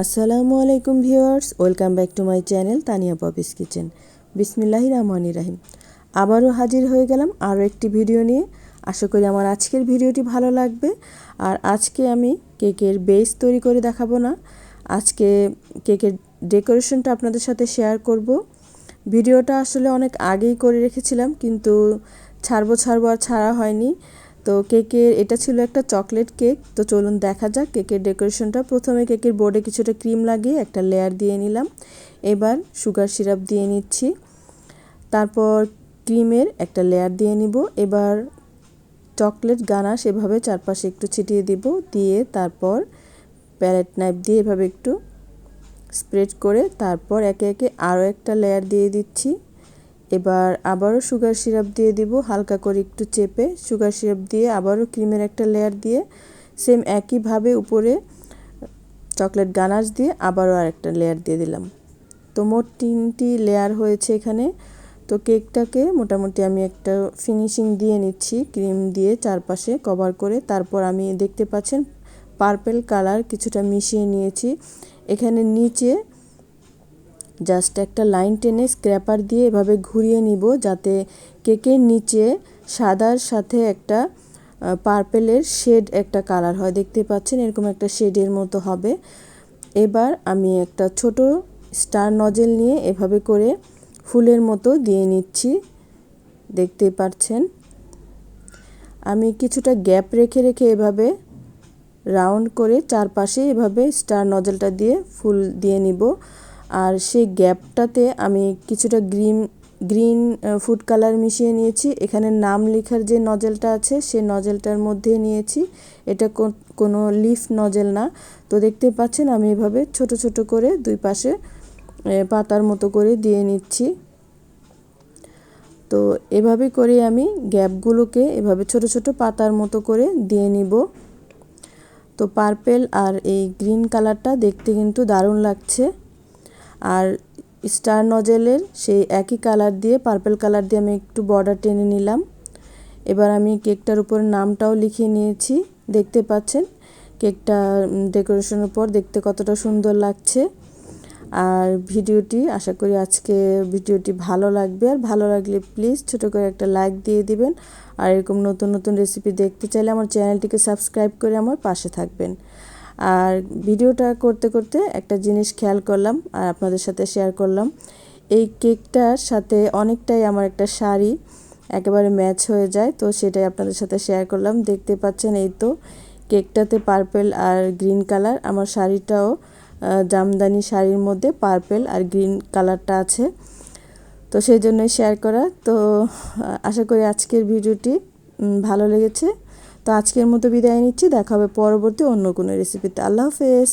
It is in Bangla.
আসসালামু আলাইকুম viewers, welcome back to my channel Tania Poppy's kitchen. বিসমিল্লাহির রহমানির রহিম। আবারও হাজির হয়ে গেলাম আরও একটি ভিডিও নিয়ে। আশা করি আমার আজকের ভিডিওটি ভালো লাগবে। আর আজকে আমি কেকের বেস তৈরি করে দেখাবো না, আজকে কেকের ডেকোরেশনটা আপনাদের সাথে শেয়ার করব। ভিডিওটা আসলে অনেক আগেই করে রেখেছিলাম, কিন্তু ছাড়বো আর ছাড়া হয়নি। তো কেকের এটা ছিল একটা চকলেট কেক। তো চলুন দেখা যাক কেকের ডেকোরেশনটা। প্রথমে কেকের বোর্ডে কিছুটা ক্রিম লাগিয়ে একটা লেয়ার দিয়ে নিলাম। এবার সুগার সিরাপ দিয়ে নিচ্ছি, তারপর ক্রিমের একটা লেয়ার দিয়ে নিব। এবার চকলেট গানাশ এভাবে চারপাশে একটু ছিটিয়ে দিব, দিয়ে তারপর প্যালেট নাইফ দিয়ে এভাবে একটু স্প্রেড করে তারপর একে একে আরও একটা লেয়ার দিয়ে দিচ্ছি। এবার আবারও সুগার সিরাপ দিয়ে দিব, হালকা করে একটু চেপে সুগার সিরাপ দিয়ে আবারও ক্রিমের একটা লেয়ার দিয়ে সেম একইভাবে উপরে চকলেট গানাশ দিয়ে আবারও আরেকটা লেয়ার দিয়ে দিলাম। তো মোট 3টি লেয়ার হয়েছে এখানে। তো কেকটাকে মোটামুটি আমি একটা ফিনিশিং দিয়ে নিচ্ছি ক্রিম দিয়ে চারপাশে কভার করে। তারপর আমি দেখতে পাচ্ছেন পার্পল কালার কিছুটা মিশিয়ে নিয়েছি। এখানে নিচে জাস্ট একটা লাইন টেনে স্ক্র্যাপার দিয়ে এভাবে ঘুরিয়ে নিব, যাতে কেকের নিচে সাদার সাথে একটা পার্পেলের শেড একটা কালার হয়। দেখতে পাচ্ছেন এরকম একটা শেডের মতো হবে। এবার আমি একটা ছোট স্টার নজেল নিয়ে এভাবে করে ফুলের মতো দিয়ে নিচ্ছি। দেখতে পাচ্ছেন আমি কিছুটা গ্যাপ রেখে এভাবে রাউন্ড করে চারপাশে এভাবে স্টার নজেলটা দিয়ে ফুল দিয়ে নিব। আর সেই গ্যাপটাতে আমি কিছুটা গ্রিন ফুড কালার মিশিয়ে নিয়েছি। এখানে নাম লেখার যে নজেলটা আছে সে নজেলটার মধ্যে নিয়েছি। এটা কোনো লিফ নজেল না। তো দেখতে পাচ্ছেন আমি এভাবে ছোট ছোট করে দুই পাশে পাতার মতো করে দিয়ে নিচ্ছি। তো এভাবে করে আমি গ্যাপগুলোকে এভাবে ছোট ছোট পাতার মতো করে দিয়ে নিব। তো পার্পেল আর এই গ্রিন কালারটা দেখতে কিন্তু দারুণ লাগছে। আর স্টার নজেলের সেই একই কালার দিয়ে পার্পল কালার দিয়ে আমি একটু বর্ডার টেনে নিলাম। এবার আমি কেকটার উপরে নামটাও লিখিয়ে নিয়েছি। দেখতে পাচ্ছেন কেকটা ডেকোরেশনের পর দেখতে কতটা সুন্দর লাগছে। আর ভিডিওটি আশা করি আজকে ভিডিওটি ভালো লাগবে। আর ভালো লাগলে প্লিজ ছোটো করে একটা লাইক দিয়ে দিবেন। আর এরকম নতুন নতুন রেসিপি দেখতে চাইলে আমার চ্যানেলটিকে সাবস্ক্রাইব করে আমার পাশে থাকবেন। আর ভিডিওটা করতে করতে একটা জিনিস খেয়াল করলাম আর আপনাদের সাথে শেয়ার করলাম। এই কেকটার সাথে অনেকটাই আমার একটা শাড়ি একেবারে ম্যাচ হয়ে যায়, তো সেটাই আপনাদের সাথে শেয়ার করলাম। দেখতে পাচ্ছেন এই তো কেকটাতে পার্পল আর গ্রিন কালার, আমার শাড়িটাও জামদানি শাড়ির মধ্যে পার্পল আর গ্রিন কালারটা আছে, তো সেই জন্যই শেয়ার করা। তো আশা করি আজকের ভিডিওটি ভালো লেগেছে। তো আজকের মতো বিদায় নিচ্ছি, দেখা হবে পরবর্তী অন্য কোনো রেসিপিতে। আল্লাহ হাফেজ।